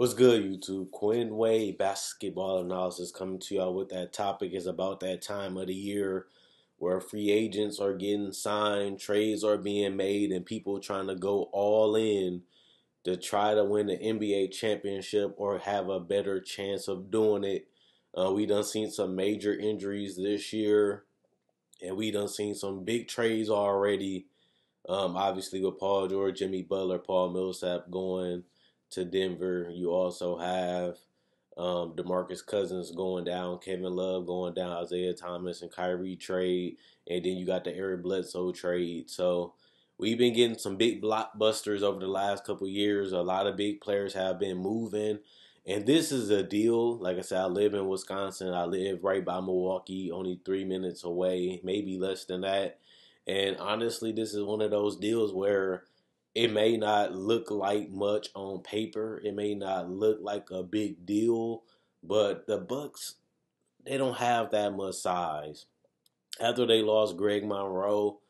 What's good, YouTube? Quinn Way basketball analysis coming to y'all with that topic is about that time of the year where free agents are getting signed, trades are being made, and people trying to go all in to try to win the NBA championship or have a better chance of doing it. We done seen some major injuries this year, and we done seen some big trades already. Obviously, with Paul George, Jimmy Butler, Paul Millsap going to Denver. You also have DeMarcus Cousins going down, Kevin Love going down, Isaiah Thomas and Kyrie trade, and then you got the Eric Bledsoe trade. So we've been getting some big blockbusters over the last couple of years. A lot of big players have been moving. And this is a deal. Like I said, I live in Wisconsin. I live right by Milwaukee, only 3 minutes away, maybe less than that. And honestly, this is one of those deals where it may not look like much on paper. It may not look like a big deal, but the Bucks, they don't have that much size. After they lost Greg Monroe,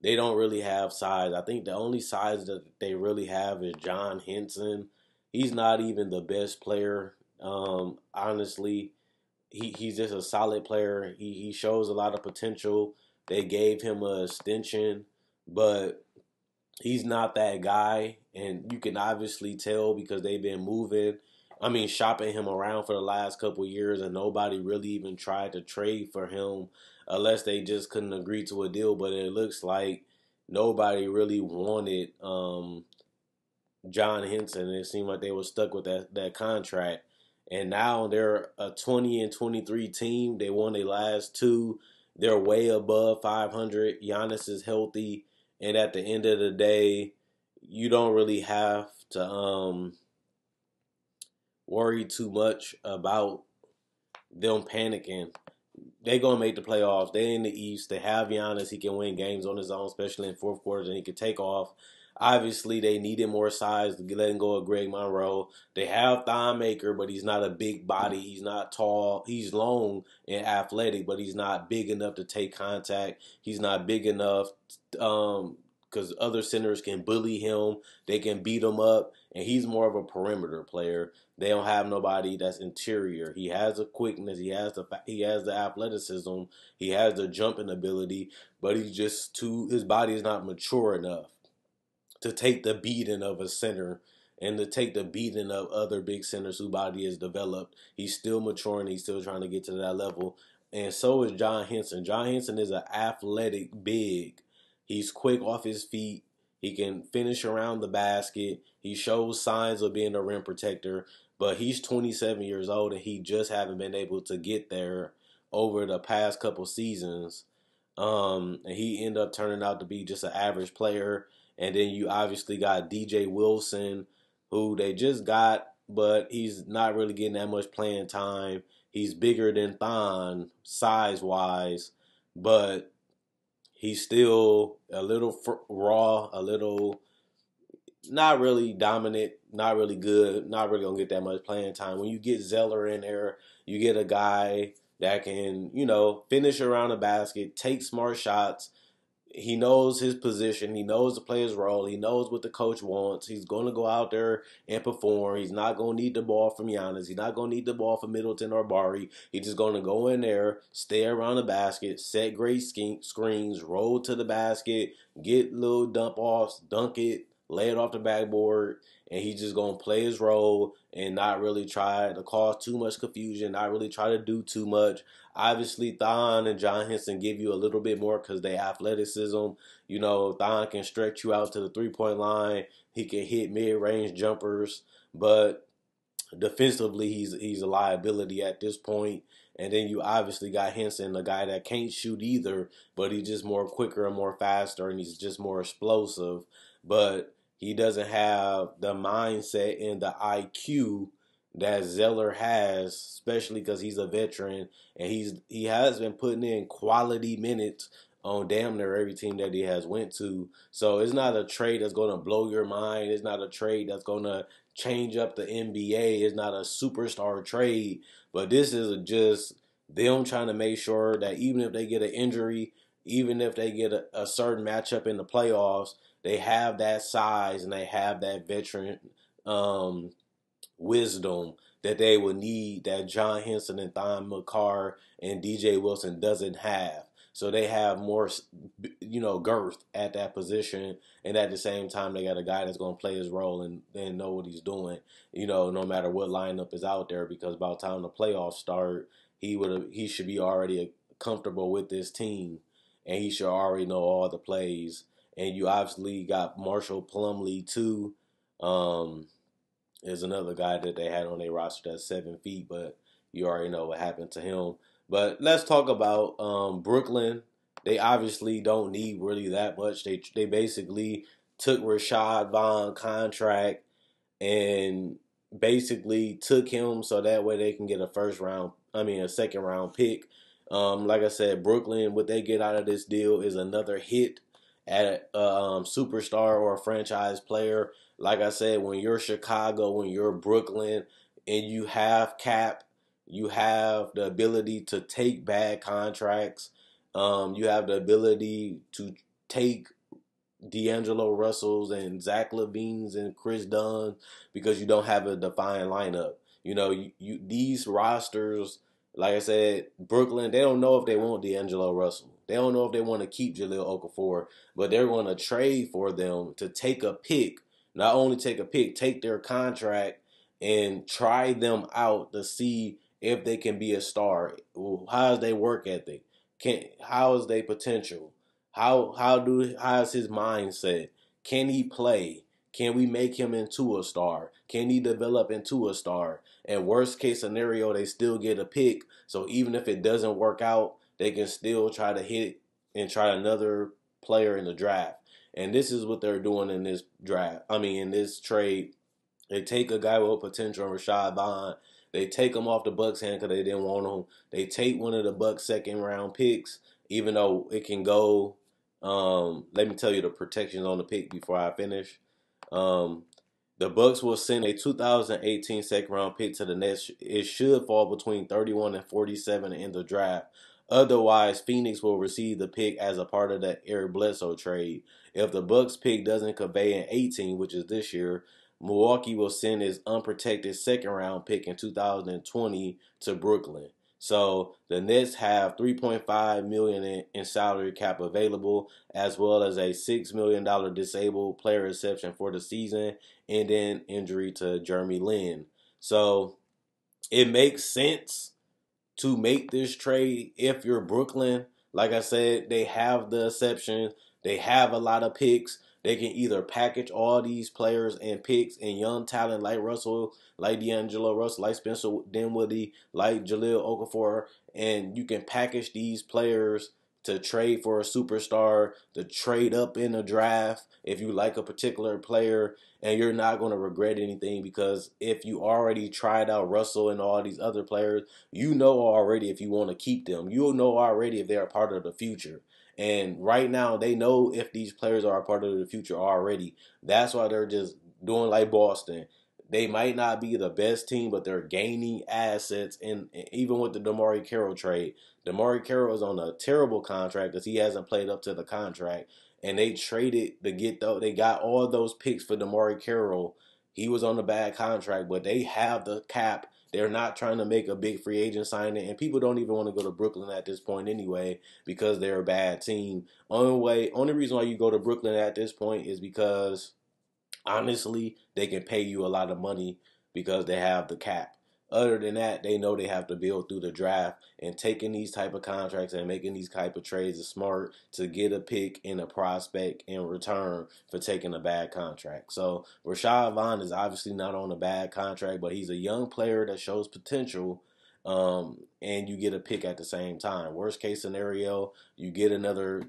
they don't really have size. I think the only size that they really have is John Henson. He's not even the best player. Honestly, he's just a solid player. He shows a lot of potential. They gave him an extension, but he's not that guy, and you can obviously tell because they've been shopping him around for the last couple of years, and nobody really even tried to trade for him unless they just couldn't agree to a deal. But it looks like nobody really wanted John Henson. It seemed like they were stuck with that contract. And now they're a 20-23 team. They won their last two. They're way above 500. Giannis is healthy. And at the end of the day, you don't really have to worry too much about them panicking. They gonna make the playoffs. They in the East. They have Giannis. He can win games on his own, especially in fourth quarters, and he can take off. Obviously, they needed more size to letting go of Greg Monroe. They have Thon Maker, but he's not a big body. He's not tall. He's long and athletic, but he's not big enough to take contact. He's not big enough because other centers can bully him. They can beat him up, and he's more of a perimeter player. They don't have nobody that's interior. He has the quickness. He has the athleticism. He has the jumping ability, but he's just too. His body is not mature enough to take the beating of a center and to take the beating of other big centers whose body is developed. He's still maturing. He's still trying to get to that level. And so is John Henson. John Henson is an athletic big. He's quick off his feet. He can finish around the basket. He shows signs of being a rim protector, but he's 27 years old and he just haven't been able to get there over the past couple seasons. And he ended up turning out to be just an average player. And then you obviously got DJ Wilson, who they just got, but he's not really getting that much playing time. He's bigger than Thon size-wise, but he's still a little raw, a little not really dominant, not really good, not really going to get that much playing time. When you get Zeller in there, you get a guy that can, finish around the basket, take smart shots. He knows his position. He knows to play his role. He knows what the coach wants. He's going to go out there and perform. He's not going to need the ball from Giannis. He's not going to need the ball from Middleton or Bari. He's just going to go in there, stay around the basket, set great screens, roll to the basket, get little dump offs, dunk it, lay it off the backboard, and he's just going to play his role and not really try to cause too much confusion, not really try to do too much. Obviously, Thon and John Henson give you a little bit more because they athleticism. Thon can stretch you out to the three-point line. He can hit mid-range jumpers, but defensively, he's a liability at this point. And then you obviously got Henson, a guy that can't shoot either, but he's just more quicker and more faster, and he's just more explosive. But he doesn't have the mindset and the IQ that Zeller has, especially because he's a veteran and he has been putting in quality minutes on damn near every team that he has went to. So it's not a trade that's going to blow your mind. It's not a trade that's going to change up the NBA. It's not a superstar trade, but this is just them trying to make sure that even if they get an injury, even if they get a certain matchup in the playoffs, they have that size and they have that veteran wisdom that they would need that John Henson and Thon McCarr and DJ Wilson doesn't have. So they have more, girth at that position, and at the same time, they got a guy that's going to play his role and know what he's doing. No matter what lineup is out there, because by the time the playoffs start, he should be already comfortable with this team, and he should already know all the plays. And you obviously got Marshall Plumlee too. Is another guy that they had on their roster that's 7 feet, but you already know what happened to him. But let's talk about Brooklyn. They obviously don't need really that much. They basically took Rashad Vaughn contract and basically took him so that way they can get a second round pick. Like I said, Brooklyn, what they get out of this deal is another hit at a superstar or a franchise player. Like I said, when you're Chicago, when you're Brooklyn, and you have cap, you have the ability to take bad contracts. You have the ability to take D'Angelo Russells and Zach LaVines and Chris Dunn because you don't have a defined lineup. These rosters, like I said, Brooklyn, they don't know if they want D'Angelo Russell. They don't know if they want to keep Jahlil Okafor, but they're going to trade for them to take a pick. Not only take a pick, take their contract and try them out to see if they can be a star. How's their work ethic? How is their potential? How's his mindset? Can he play? Can we make him into a star? Can he develop into a star? And worst case scenario, they still get a pick. So even if it doesn't work out, they can still try to hit and try another player in the draft. And this is what they're doing in this draft. In this trade. They take a guy with potential, Rashad Vaughn. They take him off the Bucks' hand because they didn't want him. They take one of the Bucks' second-round picks, even though it can go. Let me tell you the protections on the pick before I finish. The Bucks will send a 2018 second-round pick to the Nets. It should fall between 31 and 47 in the draft. Otherwise, Phoenix will receive the pick as a part of that Eric Bledsoe trade. If the Bucks pick doesn't convey an 18, which is this year, Milwaukee will send his unprotected second-round pick in 2020 to Brooklyn. So the Nets have $3.5 million in salary cap available, as well as a $6 million disabled player exception for the season, and then injury to Jeremy Lin. So it makes sense to make this trade if you're Brooklyn. Like I said, they have the exception. They have a lot of picks. They can either package all these players and picks and young talent like Russell, like D'Angelo Russell, like Spencer Dinwiddie, like Jahlil Okafor, and you can package these players to trade for a superstar, to trade up in a draft if you like a particular player, and you're not going to regret anything because if you already tried out Russell and all these other players, you know already if you want to keep them. You'll know already if they're a part of the future. And right now, they know if these players are a part of the future already. That's why they're just doing like Boston. They might not be the best team, but they're gaining assets. And even with the DeMarre Carroll trade, DeMarre Carroll is on a terrible contract because he hasn't played up to the contract. And they traded to get they got all those picks for DeMarre Carroll. He was on a bad contract, but they have the cap. They're not trying to make a big free agent signing, and people don't even want to go to Brooklyn at this point anyway because they're a bad team. Only reason why you go to Brooklyn at this point is because honestly, they can pay you a lot of money because they have the cap. Other than that, they know they have to build through the draft, and taking these type of contracts and making these type of trades is smart to get a pick and a prospect in return for taking a bad contract. So Rashad Vaughn is obviously not on a bad contract, but he's a young player that shows potential. And you get a pick at the same time. Worst case scenario, you get another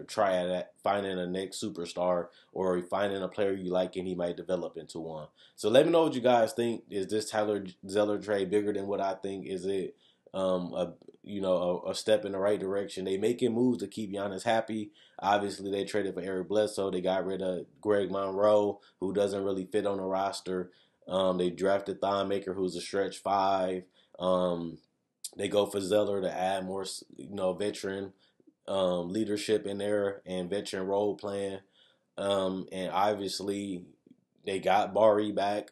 try at finding a next superstar or finding a player you like and he might develop into one. So let me know what you guys think. Is this Tyler Zeller trade bigger than what I think? Is it a step in the right direction? They making moves to keep Giannis happy. Obviously, they traded for Eric Bledsoe. They got rid of Greg Monroe, who doesn't really fit on the roster. They drafted Thon Maker, who's a stretch five. They go for Zeller to add more, veteran leadership in there and veteran role playing. And obviously, they got Bari back.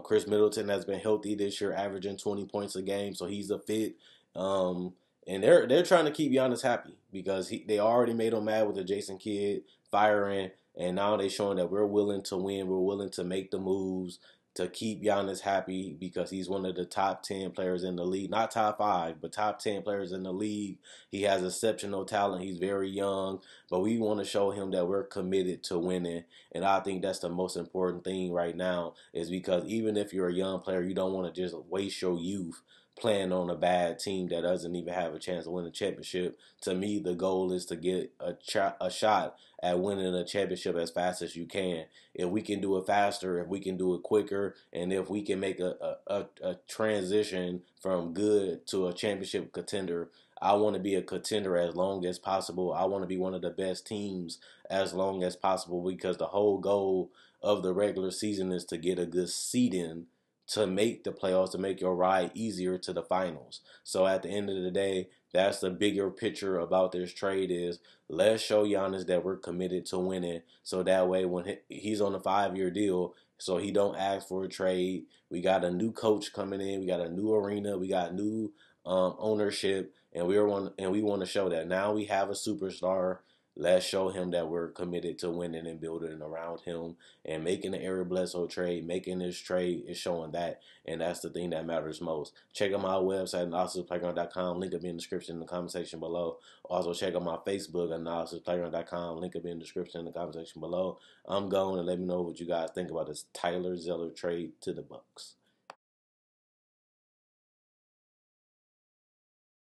Chris Middleton has been healthy this year, averaging 20 points a game, so he's a fit. Um, and they're trying to keep Giannis happy because they already made him mad with the Jason Kidd firing, and now they're showing that we're willing to win, we're willing to make the moves to keep Giannis happy because he's one of the top 10 players in the league. Not top 5, but top 10 players in the league. He has exceptional talent. He's very young, but we want to show him that we're committed to winning. And I think that's the most important thing right now is because even if you're a young player, you don't want to just waste your youth playing on a bad team that doesn't even have a chance to win a championship. To me, the goal is to get a shot at winning a championship as fast as you can. If we can do it faster, if we can do it quicker, and if we can make a transition from good to a championship contender, I want to be a contender as long as possible. I want to be one of the best teams as long as possible because the whole goal of the regular season is to get a good seed in to make the playoffs, to make your ride easier to the finals. So at the end of the day, that's the bigger picture about this trade is let's show Giannis that we're committed to winning. So that way when he's on a 5-year deal, so he don't ask for a trade. We got a new coach coming in. We got a new arena. We got new ownership, and we want to show that now we have a superstar. Let's show him that we're committed to winning and building around him and making the Eric Bledsoe trade. Making this trade is showing that, and that's the thing that matters most. Check out my website, analysisplayground.com. Link will be in the description in the comment section below. Also, check out my Facebook, analysisplayground.com. Link will be in the description in the comment section below. I'm going to let me know what you guys think about this Tyler Zeller trade to the Bucks.